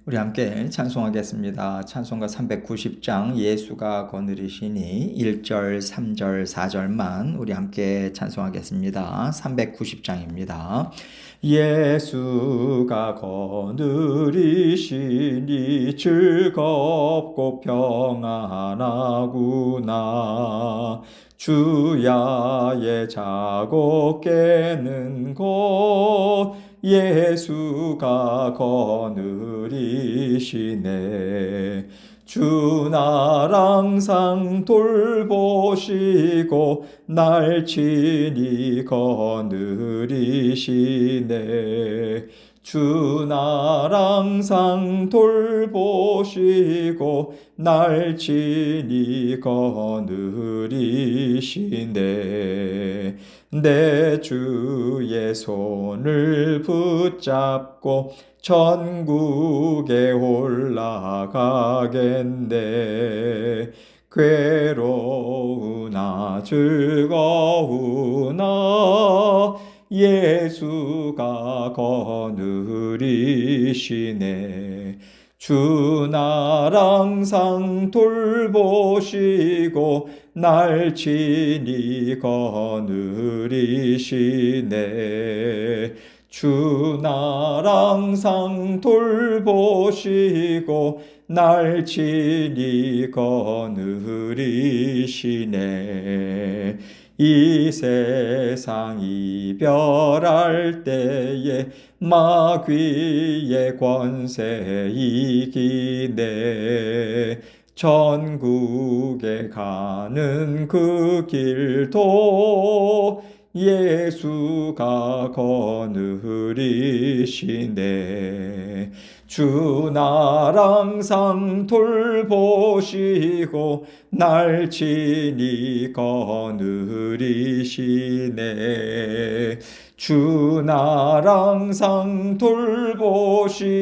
우리 함께 찬송하겠습니다. 찬송가 390장 예수가 거느리시니 1절, 3절, 4절만 우리 함께 찬송하겠습니다. 390장입니다. 예수가 거느리시니 즐겁고 평안하구나. 주야의 자고 깨는 곳 예수가 거느리시네. 주 날 항상 돌보시고 날 친히 거느리시네. 주 날 항상 돌보시고 날 친히 거느리시네. 내 주의 손을 붙잡고 천국에 올라가겠네. 괴로우나 즐거우나 예수가 거느리시네. 주 날 항상 돌보시고 날 친히 거느리시네. 주 날 항상 돌보시고 날 친히 거느리시네. 이 세상 이별할 때에 마귀의 권세 이기네. 천국에 가는 그 길도 예수가 거느리시네. 주 날 항상 돌보시고 날 친히 거느리시네. 주 날 항상 돌보시고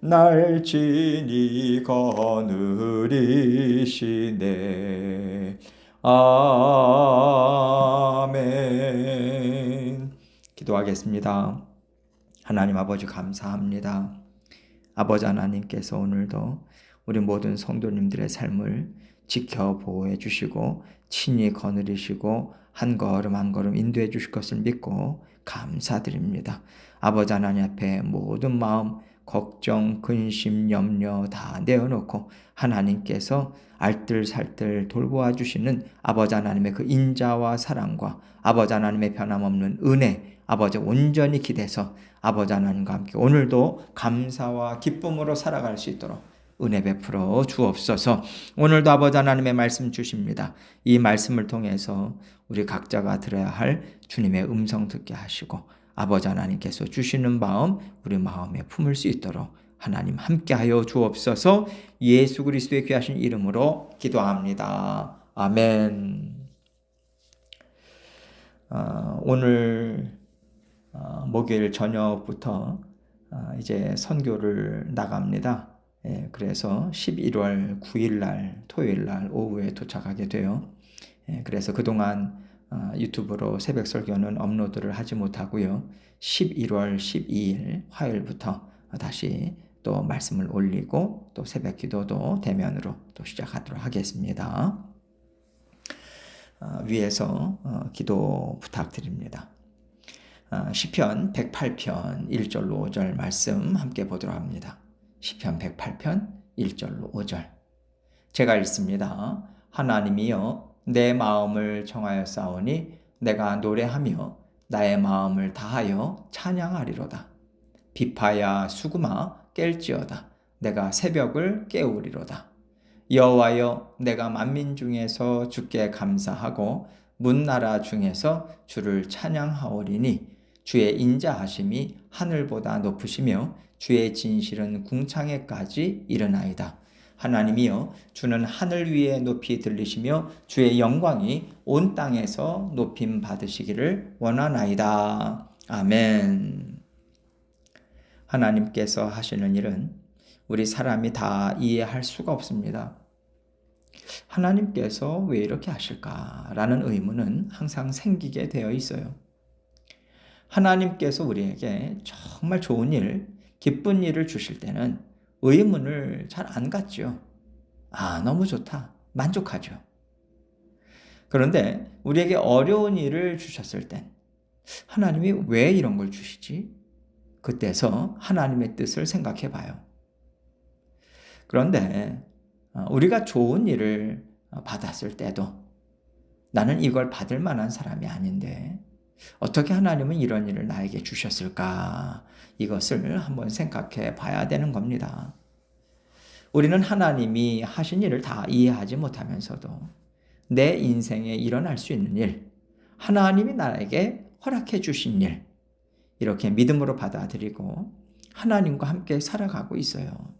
날 친히 거느리시네. 아멘. 기도하겠습니다. 하나님 아버지 감사합니다. 아버지 하나님께서 오늘도 우리 모든 성도님들의 삶을 지켜 보호해 주시고 친히 거느리시고 한 걸음 한 걸음 인도해 주실 것을 믿고 감사드립니다. 아버지 하나님 앞에 모든 마음, 걱정, 근심, 염려 다 내어놓고 하나님께서 알뜰살뜰 돌보아 주시는 아버지 하나님의 그 인자와 사랑과 아버지 하나님의 변함없는 은혜, 아버지 온전히 기대서 아버지 하나님과 함께 오늘도 감사와 기쁨으로 살아갈 수 있도록 은혜 베풀어 주옵소서. 오늘도 아버지 하나님의 말씀 주십니다. 이 말씀을 통해서 우리 각자가 들어야 할 주님의 음성 듣게 하시고 아버지 하나님께서 주시는 마음 우리 마음에 품을 수 있도록 하나님 함께하여 주옵소서. 예수 그리스도의 귀하신 이름으로 기도합니다. 아멘. 오늘 목요일 저녁부터 이제 선교를 나갑니다. 그래서 11월 9일 날 토요일 날 오후에 도착하게 돼요. 그래서 그동안 유튜브로 새벽 설교는 업로드를 하지 못하고요. 11월 12일 화요일부터 다시 또 말씀을 올리고 또 새벽 기도도 대면으로 또 시작하도록 하겠습니다. 위에서 기도 부탁드립니다. 시편 108편 1절로 5절 말씀 함께 보도록 합니다. 시편 108편 1절로 5절 제가 읽습니다. 하나님이여 내 마음을 정하였사오니 내가 노래하며 나의 마음을 다하여 찬양하리로다. 비파야 수금아 깰지어다. 내가 새벽을 깨우리로다. 여호와여 내가 만민 중에서 주께 감사하고 문나라 중에서 주를 찬양하오리니 주의 인자하심이 하늘보다 높으시며 주의 진실은 궁창에까지 이르나이다. 하나님이여 주는 하늘 위에 높이 들리시며 주의 영광이 온 땅에서 높임 받으시기를 원하나이다. 아멘. 하나님께서 하시는 일은 우리 사람이 다 이해할 수가 없습니다. 하나님께서 왜 이렇게 하실까라는 의문은 항상 생기게 되어 있어요. 하나님께서 우리에게 정말 좋은 일, 기쁜 일을 주실 때는 의문을 잘 안 갖죠. 너무 좋다. 만족하죠. 그런데 우리에게 어려운 일을 주셨을 땐 하나님이 왜 이런 걸 주시지? 그때서 하나님의 뜻을 생각해 봐요. 그런데 우리가 좋은 일을 받았을 때도 나는 이걸 받을 만한 사람이 아닌데 어떻게 하나님은 이런 일을 나에게 주셨을까? 이것을 한번 생각해 봐야 되는 겁니다. 우리는 하나님이 하신 일을 다 이해하지 못하면서도 내 인생에 일어날 수 있는 일, 하나님이 나에게 허락해 주신 일, 이렇게 믿음으로 받아들이고 하나님과 함께 살아가고 있어요.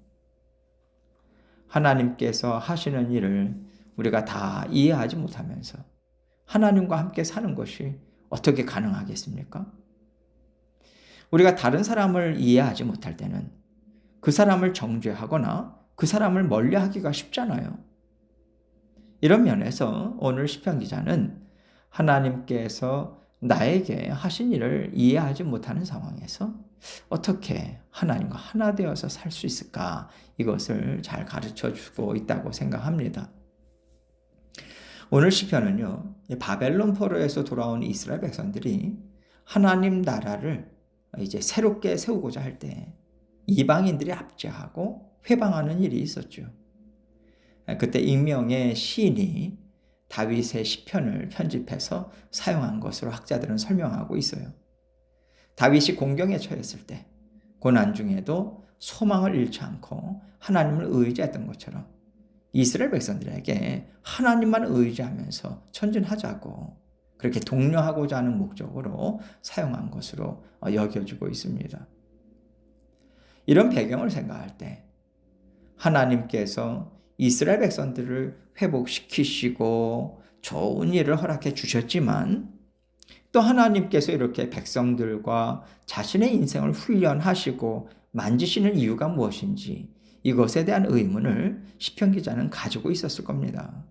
하나님께서 하시는 일을 우리가 다 이해하지 못하면서 하나님과 함께 사는 것이 어떻게 가능하겠습니까? 우리가 다른 사람을 이해하지 못할 때는 그 사람을 정죄하거나 그 사람을 멀리하기가 쉽잖아요. 이런 면에서 오늘 시편 기자는 하나님께서 나에게 하신 일을 이해하지 못하는 상황에서 어떻게 하나님과 하나 되어서 살 수 있을까? 이것을 잘 가르쳐 주고 있다고 생각합니다. 오늘 시편은요, 바벨론 포로에서 돌아온 이스라엘 백성들이 하나님 나라를 이제 새롭게 세우고자 할 때 이방인들이 압제하고 회방하는 일이 있었죠. 그때 익명의 시인이 다윗의 시편을 편집해서 사용한 것으로 학자들은 설명하고 있어요. 다윗이 공경에 처했을 때 고난 중에도 소망을 잃지 않고 하나님을 의지했던 것처럼 이스라엘 백성들에게 하나님만 의지하면서 전진하자고 그렇게 독려하고자 하는 목적으로 사용한 것으로 여겨지고 있습니다. 이런 배경을 생각할 때 하나님께서 이스라엘 백성들을 회복시키시고 좋은 일을 허락해 주셨지만 또 하나님께서 이렇게 백성들과 자신의 인생을 훈련하시고 만지시는 이유가 무엇인지 이것에 대한 의문을 시편 기자는 가지고 있었을 겁니다.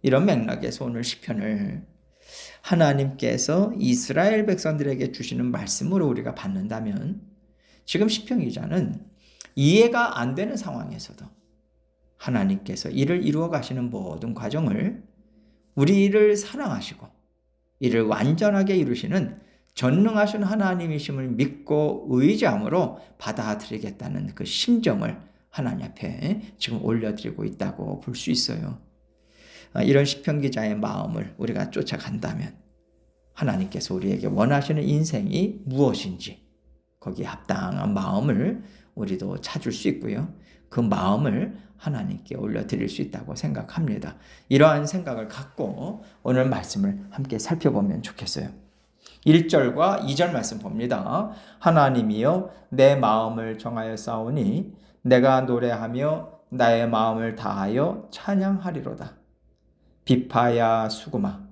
이런 맥락에서 오늘 시편을 하나님께서 이스라엘 백성들에게 주시는 말씀으로 우리가 받는다면 지금 시편 기자는 이해가 안 되는 상황에서도 하나님께서 이를 이루어 가시는 모든 과정을 우리를 사랑하시고 이를 완전하게 이루시는 전능하신 하나님이심을 믿고 의지함으로 받아들이겠다는 그 심정을 하나님 앞에 지금 올려드리고 있다고 볼 수 있어요. 이런 시편 기자의 마음을 우리가 쫓아간다면 하나님께서 우리에게 원하시는 인생이 무엇인지 거기에 합당한 마음을 우리도 찾을 수 있고요. 그 마음을 하나님께 올려드릴 수 있다고 생각합니다. 이러한 생각을 갖고 오늘 말씀을 함께 살펴보면 좋겠어요. 1절과 2절 말씀 봅니다. 하나님이여 내 마음을 정하여 싸우니 내가 노래하며 나의 마음을 다하여 찬양하리로다. 비파야 수구마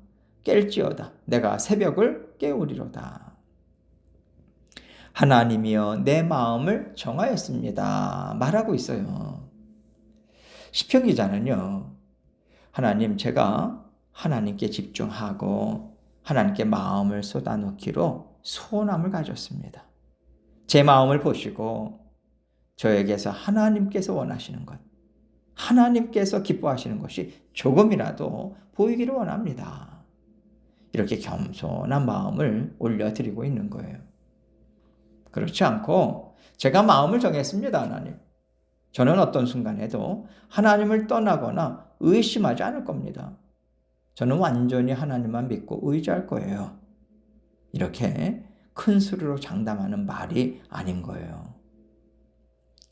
깰지어다. 내가 새벽을 깨우리로다. 하나님이여 내 마음을 정하였습니다. 말하고 있어요. 시편 기자는요. 하나님 제가 하나님께 집중하고 하나님께 마음을 쏟아놓기로 소원함을 가졌습니다. 제 마음을 보시고 저에게서 하나님께서 원하시는 것, 하나님께서 기뻐하시는 것이 조금이라도 보이기를 원합니다. 이렇게 겸손한 마음을 올려드리고 있는 거예요. 그렇지 않고 제가 마음을 정했습니다. 하나님. 저는 어떤 순간에도 하나님을 떠나거나 의심하지 않을 겁니다. 저는 완전히 하나님만 믿고 의지할 거예요. 이렇게 큰 소리로 장담하는 말이 아닌 거예요.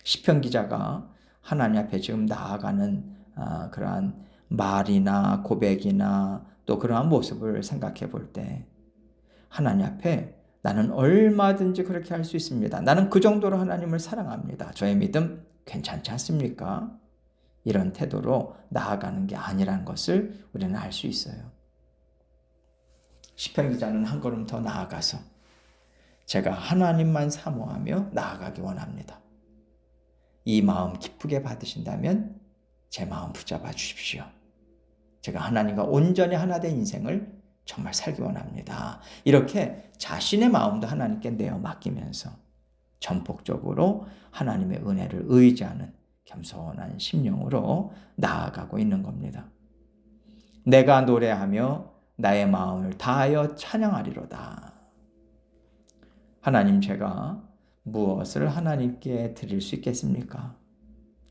시편 기자가 하나님 앞에 지금 나아가는 그러한 말이나 고백이나 또 그러한 모습을 생각해 볼 때 하나님 앞에 나는 얼마든지 그렇게 할 수 있습니다. 나는 그 정도로 하나님을 사랑합니다. 저의 믿음 괜찮지 않습니까? 이런 태도로 나아가는 게 아니라는 것을 우리는 알 수 있어요. 시편 기자는 한 걸음 더 나아가서 제가 하나님만 사모하며 나아가기 원합니다. 이 마음 기쁘게 받으신다면 제 마음 붙잡아 주십시오. 제가 하나님과 온전히 하나 된 인생을 정말 살기 원합니다. 이렇게 자신의 마음도 하나님께 내어 맡기면서 전폭적으로 하나님의 은혜를 의지하는 겸손한 심령으로 나아가고 있는 겁니다. 내가 노래하며 나의 마음을 다하여 찬양하리로다. 하나님, 제가 무엇을 하나님께 드릴 수 있겠습니까?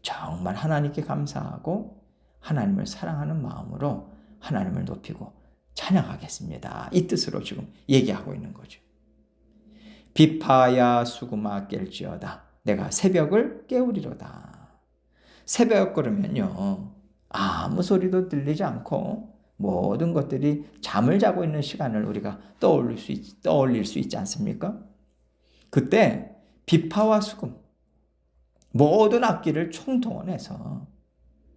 정말 하나님께 감사하고 하나님을 사랑하는 마음으로 하나님을 높이고 찬양하겠습니다. 이 뜻으로 지금 얘기하고 있는 거죠. 비파야 수구마 깰지어다. 내가 새벽을 깨우리로다. 새벽 그러면요, 아무 소리도 들리지 않고 모든 것들이 잠을 자고 있는 시간을 우리가 떠올릴 수 있지 않습니까? 그때 비파와 수금, 모든 악기를 총동원해서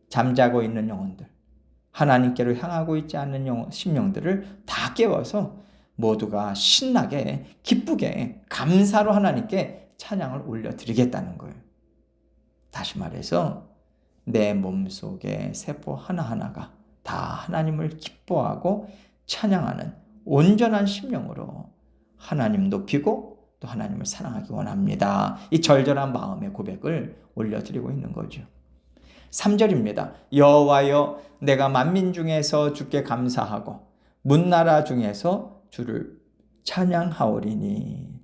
잠자고 있는 영혼들, 하나님께로 향하고 있지 않는 심령들을 다 깨워서 모두가 신나게 기쁘게 감사로 하나님께 찬양을 올려드리겠다는 거예요. 다시 말해서 내 몸속의 세포 하나하나가 다 하나님을 기뻐하고 찬양하는 온전한 심령으로 하나님 높이고 또 하나님을 사랑하기 원합니다. 이 절절한 마음의 고백을 올려드리고 있는 거죠. 3절입니다. 여호와여, 내가 만민 중에서 주께 감사하고 문나라 중에서 주를 찬양하오리니.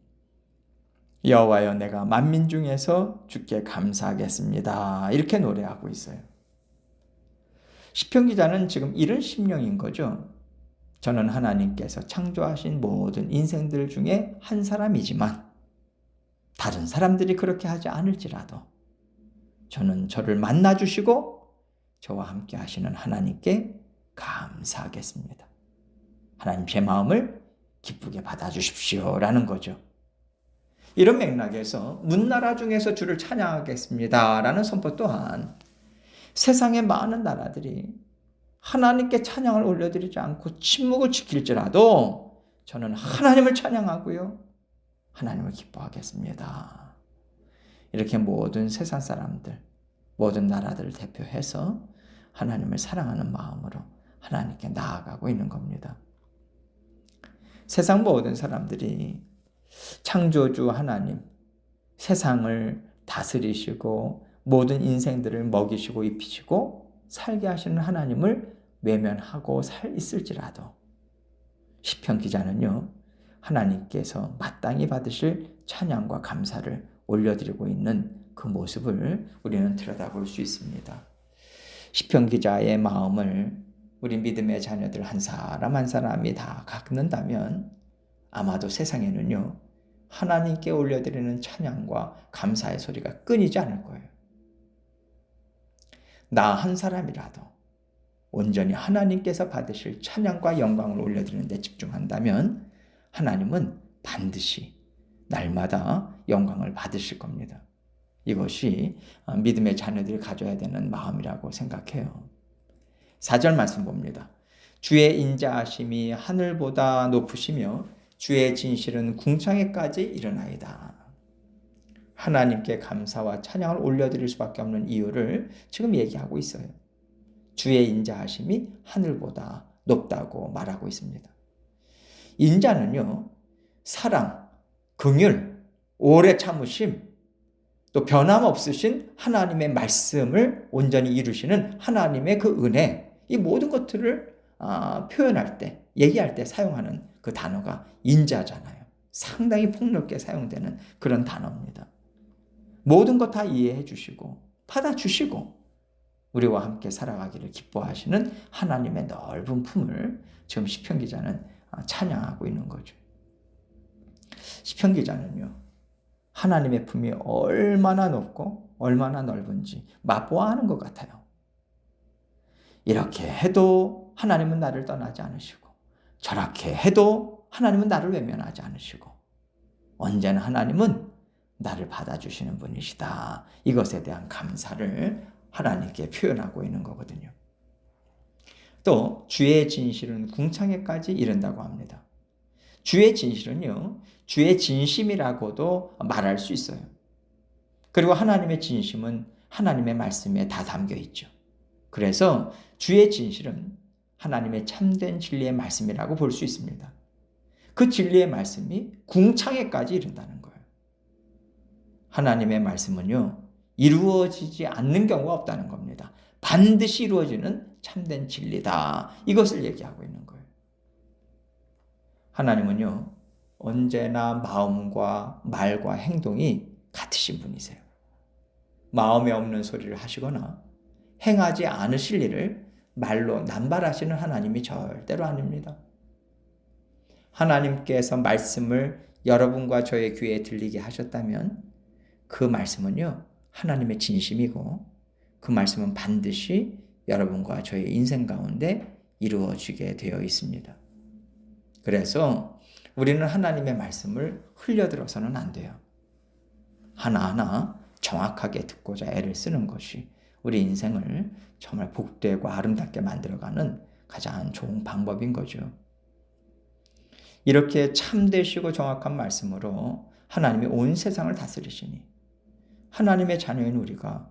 여호와여, 내가 만민 중에서 주께 감사하겠습니다. 이렇게 노래하고 있어요. 시편 기자는 지금 이런 심령인 거죠. 저는 하나님께서 창조하신 모든 인생들 중에 한 사람이지만 다른 사람들이 그렇게 하지 않을지라도 저는 저를 만나주시고 저와 함께 하시는 하나님께 감사하겠습니다. 하나님, 제 마음을 기쁘게 받아주십시오 라는 거죠. 이런 맥락에서 문나라 중에서 주를 찬양하겠습니다 라는 선포 또한 세상의 많은 나라들이 하나님께 찬양을 올려드리지 않고 침묵을 지킬지라도 저는 하나님을 찬양하고요, 하나님을 기뻐하겠습니다. 이렇게 모든 세상 사람들, 모든 나라들을 대표해서 하나님을 사랑하는 마음으로 하나님께 나아가고 있는 겁니다. 세상 모든 사람들이 창조주 하나님, 세상을 다스리시고 모든 인생들을 먹이시고 입히시고 살게 하시는 하나님을 외면하고 있을지라도 시편 기자는요, 하나님께서 마땅히 받으실 찬양과 감사를 올려드리고 있는 그 모습을 우리는 들여다볼 수 있습니다. 시편 기자의 마음을 우리 믿음의 자녀들 한 사람 한 사람이 다 갖는다면 아마도 세상에는요, 하나님께 올려드리는 찬양과 감사의 소리가 끊이지 않을 거예요. 나 한 사람이라도 온전히 하나님께서 받으실 찬양과 영광을 올려드리는 데 집중한다면 하나님은 반드시 날마다 영광을 받으실 겁니다. 이것이 믿음의 자녀들이 가져야 되는 마음이라고 생각해요. 4절 말씀 봅니다. 주의 인자하심이 하늘보다 높으시며 주의 진실은 궁창에까지 이르나이다. 하나님께 감사와 찬양을 올려드릴 수밖에 없는 이유를 지금 얘기하고 있어요. 주의 인자하심이 하늘보다 높다고 말하고 있습니다. 인자는요, 사랑, 긍휼, 오래 참으심, 또 변함없으신 하나님의 말씀을 온전히 이루시는 하나님의 그 은혜, 이 모든 것들을 표현할 때, 얘기할 때 사용하는 그 단어가 인자잖아요. 상당히 폭넓게 사용되는 그런 단어입니다. 모든 것 다 이해해 주시고 받아주시고 우리와 함께 살아가기를 기뻐하시는 하나님의 넓은 품을 지금 시편 기자는 찬양하고 있는 거죠. 시편 기자는요, 하나님의 품이 얼마나 높고 얼마나 넓은지 맛보아하는 것 같아요. 이렇게 해도 하나님은 나를 떠나지 않으시고 저렇게 해도 하나님은 나를 외면하지 않으시고 언제나 하나님은 나를 받아주시는 분이시다. 이것에 대한 감사를 하나님께 표현하고 있는 거거든요. 또 주의 진실은 궁창에까지 이른다고 합니다. 주의 진실은요, 주의 진심이라고도 말할 수 있어요. 그리고 하나님의 진심은 하나님의 말씀에 다 담겨 있죠. 그래서 주의 진실은 하나님의 참된 진리의 말씀이라고 볼 수 있습니다. 그 진리의 말씀이 궁창에까지 이른다는 거예요. 하나님의 말씀은요, 이루어지지 않는 경우가 없다는 겁니다. 반드시 이루어지는 참된 진리다. 이것을 얘기하고 있는 거예요. 하나님은요, 언제나 마음과 말과 행동이 같으신 분이세요. 마음에 없는 소리를 하시거나 행하지 않으실 일을 말로 남발하시는 하나님이 절대로 아닙니다. 하나님께서 말씀을 여러분과 저의 귀에 들리게 하셨다면 그 말씀은요, 하나님의 진심이고 그 말씀은 반드시 여러분과 저의 인생 가운데 이루어지게 되어 있습니다. 그래서 우리는 하나님의 말씀을 흘려들어서는 안 돼요. 하나하나 정확하게 듣고자 애를 쓰는 것이 우리 인생을 정말 복되고 아름답게 만들어가는 가장 좋은 방법인 거죠. 이렇게 참되시고 정확한 말씀으로 하나님이 온 세상을 다스리시니 하나님의 자녀인 우리가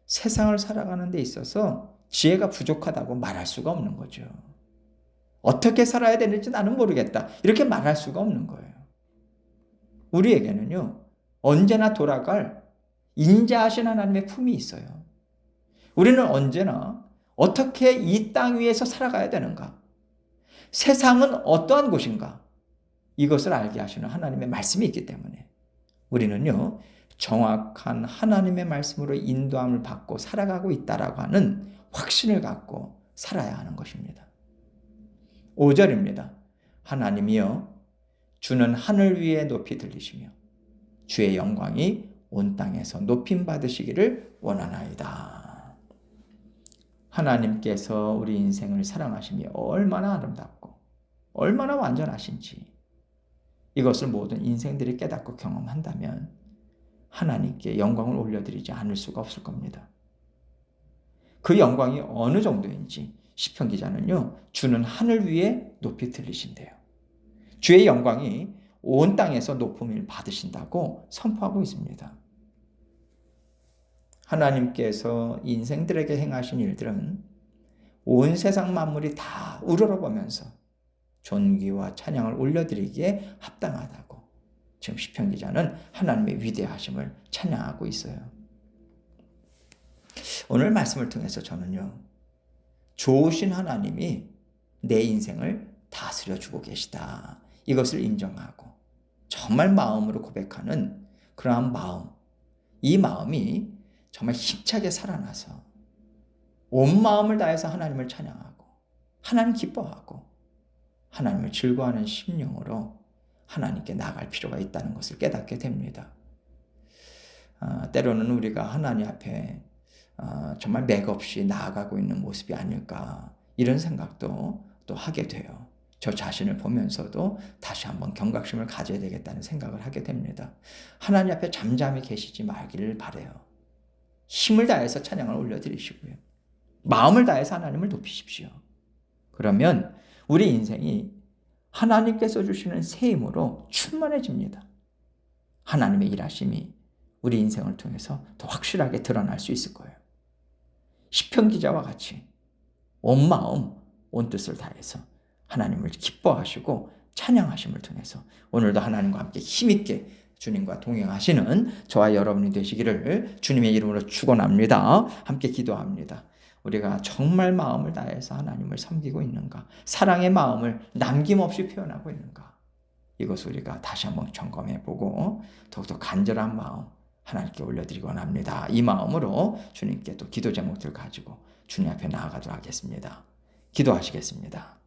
세상을 살아가는 데 있어서 지혜가 부족하다고 말할 수가 없는 거죠. 어떻게 살아야 되는지 나는 모르겠다. 이렇게 말할 수가 없는 거예요. 우리에게는요, 언제나 돌아갈 인자하신 하나님의 품이 있어요. 우리는 언제나 어떻게 이 땅 위에서 살아가야 되는가? 세상은 어떠한 곳인가? 이것을 알게 하시는 하나님의 말씀이 있기 때문에 우리는요, 정확한 하나님의 말씀으로 인도함을 받고 살아가고 있다라고 하는 확신을 갖고 살아야 하는 것입니다. 5절입니다. 하나님이여 주는 하늘 위에 높이 들리시며 주의 영광이 온 땅에서 높임 받으시기를 원하나이다. 하나님께서 우리 인생을 사랑하심이 얼마나 아름답고 얼마나 완전하신지 이것을 모든 인생들이 깨닫고 경험한다면 하나님께 영광을 올려드리지 않을 수가 없을 겁니다. 그 영광이 어느 정도인지 시편 기자는요, 주는 하늘 위에 높이 들리신대요. 주의 영광이 온 땅에서 높음을 받으신다고 선포하고 있습니다. 하나님께서 인생들에게 행하신 일들은 온 세상 만물이 다 우러러보면서 존귀와 찬양을 올려드리기에 합당하다고 지금 시편 기자는 하나님의 위대하심을 찬양하고 있어요. 오늘 말씀을 통해서 저는요, 좋으신 하나님이 내 인생을 다스려주고 계시다. 이것을 인정하고 정말 마음으로 고백하는 그러한 마음, 이 마음이 정말 힘차게 살아나서 온 마음을 다해서 하나님을 찬양하고 하나님 기뻐하고 하나님을 즐거워하는 심령으로 하나님께 나아갈 필요가 있다는 것을 깨닫게 됩니다. 때로는 우리가 하나님 앞에 정말 맥없이 나아가고 있는 모습이 아닐까 이런 생각도 또 하게 돼요. 저 자신을 보면서도 다시 한번 경각심을 가져야 되겠다는 생각을 하게 됩니다. 하나님 앞에 잠잠히 계시지 말기를 바라요. 힘을 다해서 찬양을 올려드리시고요. 마음을 다해서 하나님을 높이십시오. 그러면 우리 인생이 하나님께서 주시는 새 힘으로 충만해집니다. 하나님의 일하심이 우리 인생을 통해서 더 확실하게 드러날 수 있을 거예요. 시편 기자와 같이 온 마음, 온 뜻을 다해서 하나님을 기뻐하시고 찬양하심을 통해서 오늘도 하나님과 함께 힘있게 주님과 동행하시는 저와 여러분이 되시기를 주님의 이름으로 축원합니다. 함께 기도합니다. 우리가 정말 마음을 다해서 하나님을 섬기고 있는가? 사랑의 마음을 남김없이 표현하고 있는가? 이것을 우리가 다시 한번 점검해보고 더욱더 간절한 마음 하나님께 올려드리기 원합니다. 이 마음으로 주님께 또 기도 제목들 가지고 주님 앞에 나아가도록 하겠습니다. 기도하시겠습니다.